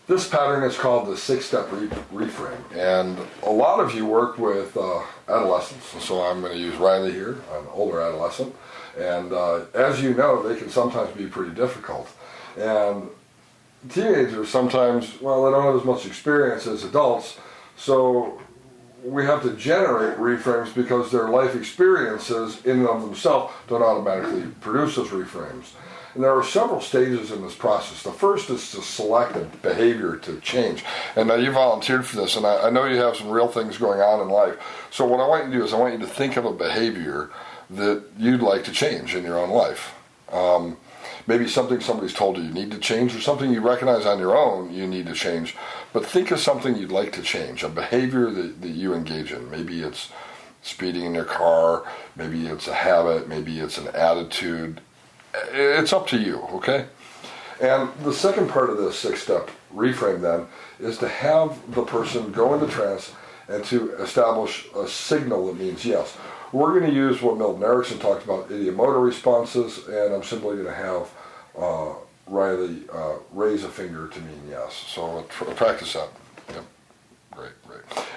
This pattern is called the 6-step reframe, and a lot of you work with adolescents, so I'm going to use Riley here, an older adolescent, and as you know, they can sometimes be pretty difficult, and teenagers sometimes, well, they don't have as much experience as adults, so we have to generate reframes because their life experiences in and of themselves don't automatically produce those reframes. And there are several stages in this process. The first is to select a behavior to change. And now you volunteered for this, and I know you have some real things going on in life. So what I want you to do is I want you to think of a behavior that you'd like to change in your own life. Maybe something somebody's told you need to change, or something you recognize on your own you need to change. But think of something you'd like to change, a behavior that you engage in. Maybe it's speeding in your car, maybe it's a habit, maybe it's an attitude. It's up to you, okay? And the second part of this 6-step reframe then is to have the person go into trance and to establish a signal that means yes. We're going to use what Milton Erickson talked about, idiomotor responses, and I'm simply going to have Riley raise a finger to mean yes. So practice that. Yep. Great.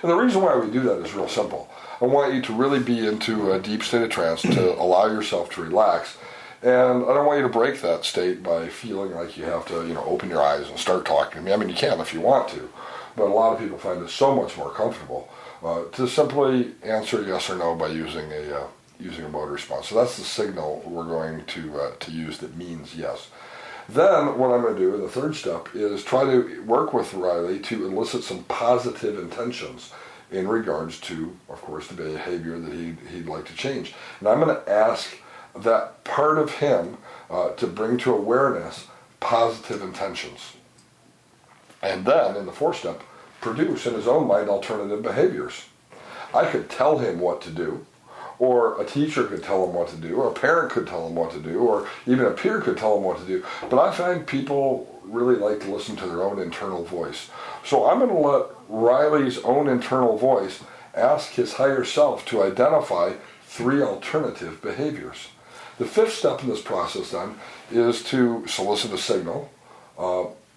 And the reason why we do that is real simple. I want you to really be into a deep state of trance to allow yourself to relax. And I don't want you to break that state by feeling like you have to, open your eyes and start talking to me. I mean, you can if you want to, but a lot of people find it so much more comfortable to simply answer yes or no by using a motor response. So that's the signal we're going to use that means yes. Then what I'm going to do in the third step is try to work with Riley to elicit some positive intentions in regards to, of course, the behavior that he'd like to change. And I'm going to ask that part of him to bring to awareness positive intentions. And then, in the fourth step, produce in his own mind alternative behaviors. I could tell him what to do, or a teacher could tell him what to do, or a parent could tell him what to do, or even a peer could tell him what to do. But I find people really like to listen to their own internal voice. So I'm going to let Riley's own internal voice ask his higher self to identify 3 alternative behaviors. The fifth step in this process, then, is to solicit a signal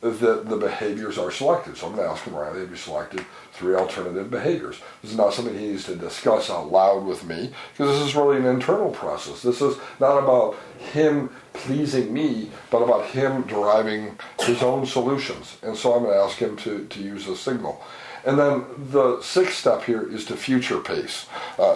that the behaviors are selected. So I'm going to ask him, Riley, have you selected 3 alternative behaviors? This is not something he needs to discuss out loud with me, because this is really an internal process. This is not about him pleasing me, but about him deriving his own solutions. And so I'm going to ask him to use a signal. And then the 6th step here is to future pace,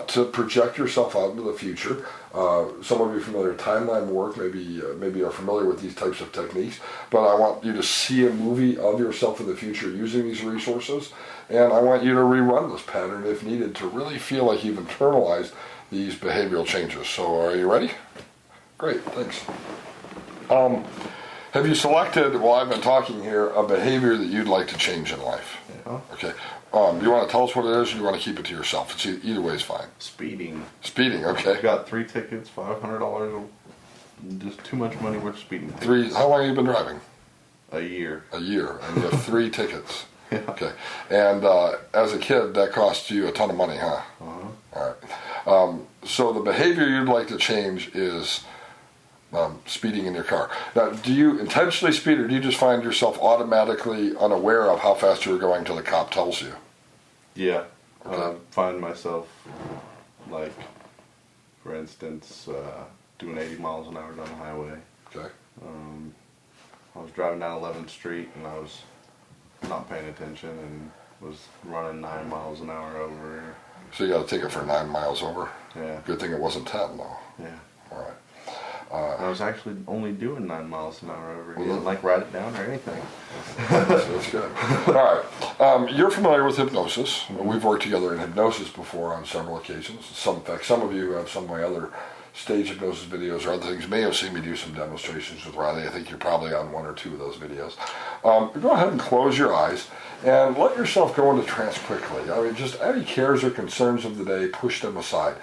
to project yourself out into the future. Some of you are familiar with timeline work, maybe are familiar with these types of techniques, but I want you to see a movie of yourself in the future using these resources, and I want you to rerun this pattern if needed to really feel like you've internalized these behavioral changes. So are you ready? Great, thanks. Have you selected, while I've been talking here, a behavior that you'd like to change in life? Yeah. Okay. You want to tell us what it is, or you want to keep it to yourself? It's either way is fine. Speeding. Speeding, okay. I've got 3 tickets, $500, just too much money worth speeding tickets. How long have you been driving? A year. A year, and you have 3 tickets. Yeah. Okay. And as a kid, that cost you a ton of money, huh? Uh-huh. All right. So the behavior you'd like to change is speeding in your car. Now, do you intentionally speed, or do you just find yourself automatically unaware of how fast you're going till the cop tells you? Yeah. Okay. I find myself, like, for instance, doing 80 miles an hour down the highway. Okay. I was driving down 11th Street, and I was not paying attention and was running 9 miles an hour over. So you got a ticket for 9 miles over? Yeah. Good thing it wasn't 10, though. Yeah. All right. I was actually only doing 9 miles an hour over. He didn't write it down or anything. That's good. All right. You're familiar with hypnosis. We've worked together in hypnosis before on several occasions. In fact, some of you who have some of my other stage hypnosis videos or other things may have seen me do some demonstrations with Riley. I think you're probably on 1 or 2 of those videos. Go ahead and close your eyes and let yourself go into trance quickly. I mean, just any cares or concerns of the day, push them aside.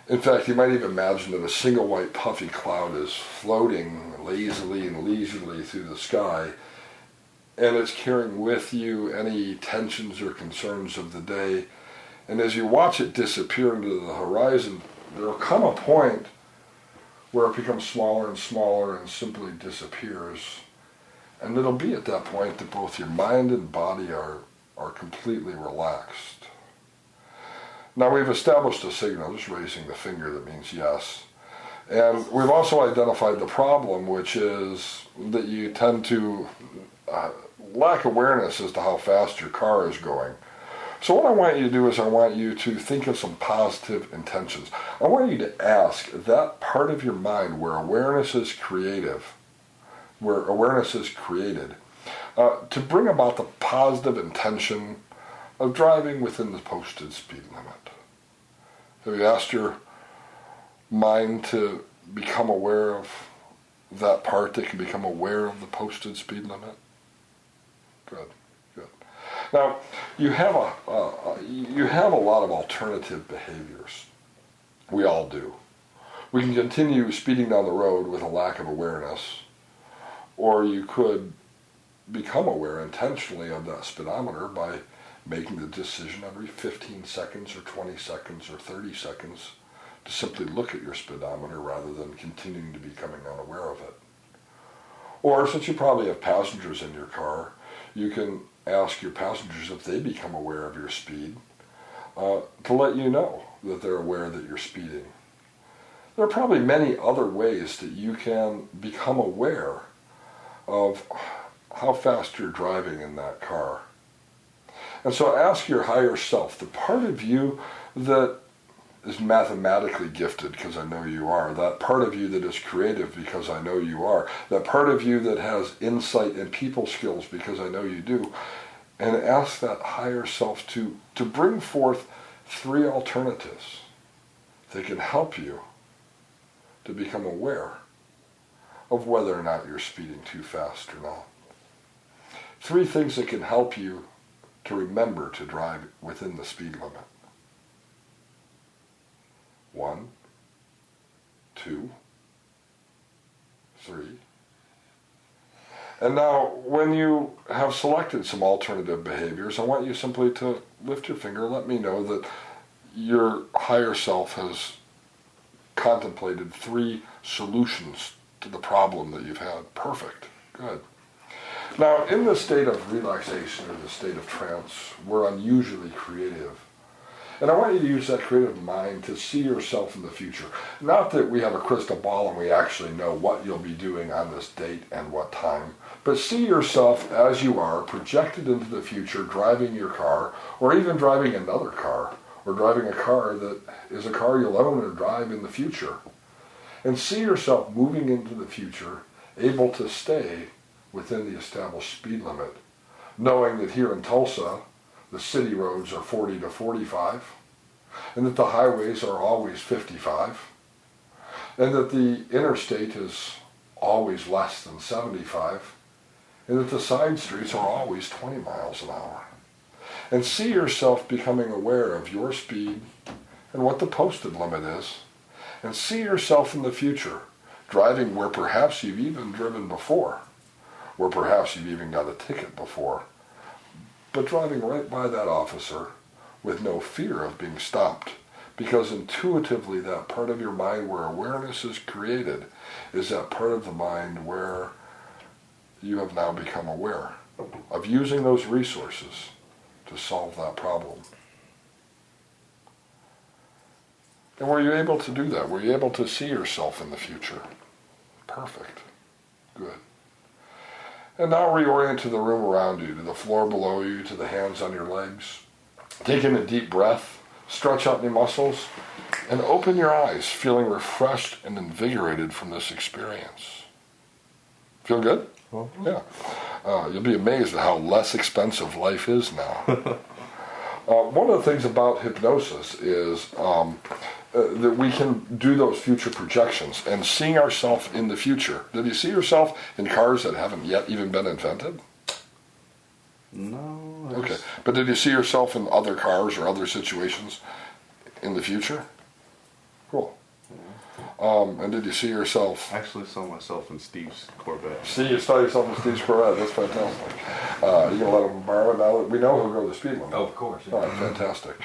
In fact, you might even imagine that a single white puffy cloud is floating lazily and leisurely through the sky, and it's carrying with you any tensions or concerns of the day. And as you watch it disappear into the horizon, there will come a point where it becomes smaller and smaller and simply disappears. And it'll be at that point that both your mind and body are completely relaxed. Now we've established a signal, just raising the finger, that means yes. And we've also identified the problem, which is that you tend to lack awareness as to how fast your car is going. So what I want you to do is I want you to think of some positive intentions. I want you to ask that part of your mind where awareness is creative, where awareness is created, to bring about the positive intention of driving within the posted speed limit. Have you asked your mind to become aware of that part that can become aware of the posted speed limit? Good, good. Now, you have a lot of alternative behaviors. We all do. We can continue speeding down the road with a lack of awareness, or you could become aware intentionally of that speedometer by making the decision every 15 seconds or 20 seconds or 30 seconds to simply look at your speedometer rather than continuing to becoming unaware of it. Or, since you probably have passengers in your car, you can ask your passengers if they become aware of your speed to let you know that they're aware that you're speeding. There are probably many other ways that you can become aware of how fast you're driving in that car. And so ask your higher self, the part of you that is mathematically gifted, because I know you are, that part of you that is creative, because I know you are, that part of you that has insight and people skills, because I know you do, and ask that higher self to bring forth 3 alternatives that can help you to become aware of whether or not you're speeding too fast or not. 3 things that can help you to remember to drive within the speed limit. 1, 2, 3. And now, when you have selected some alternative behaviors, I want you simply to lift your finger and let me know that your higher self has contemplated 3 solutions to the problem that you've had. Perfect. Good. Now, in the state of relaxation or the state of trance, we're unusually creative. And I want you to use that creative mind to see yourself in the future. Not that we have a crystal ball and we actually know what you'll be doing on this date and what time, but see yourself as you are, projected into the future, driving your car, or even driving another car, or driving a car that is a car you'll ever want to drive in the future. And see yourself moving into the future, able to stay within the established speed limit, knowing that here in Tulsa, the city roads are 40 to 45, and that the highways are always 55, and that the interstate is always less than 75, and that the side streets are always 20 miles an hour. And see yourself becoming aware of your speed and what the posted limit is, and see yourself in the future driving where perhaps you've even driven before, where perhaps you've even got a ticket before, but driving right by that officer with no fear of being stopped, because intuitively that part of your mind where awareness is created is that part of the mind where you have now become aware of using those resources to solve that problem. And were you able to do that? Were you able to see yourself in the future? Perfect. Good. And now reorient to the room around you, to the floor below you, to the hands on your legs. Take in a deep breath, stretch out any muscles, and open your eyes, feeling refreshed and invigorated from this experience. Feel good? Yeah. You'll be amazed at how less expensive life is now. One of the things about hypnosis is that we can do those future projections and seeing ourselves in the future. Did you see yourself in cars that haven't yet even been invented? No. Okay. But did you see yourself in other cars or other situations in the future? Cool. And did you see yourself? I actually saw myself in Steve's Corvette. See, you saw yourself in Steve's Corvette. That's fantastic. You gonna let him borrow it now that we know he'll go to the speed limit? Oh, of course. Yeah. All right, fantastic.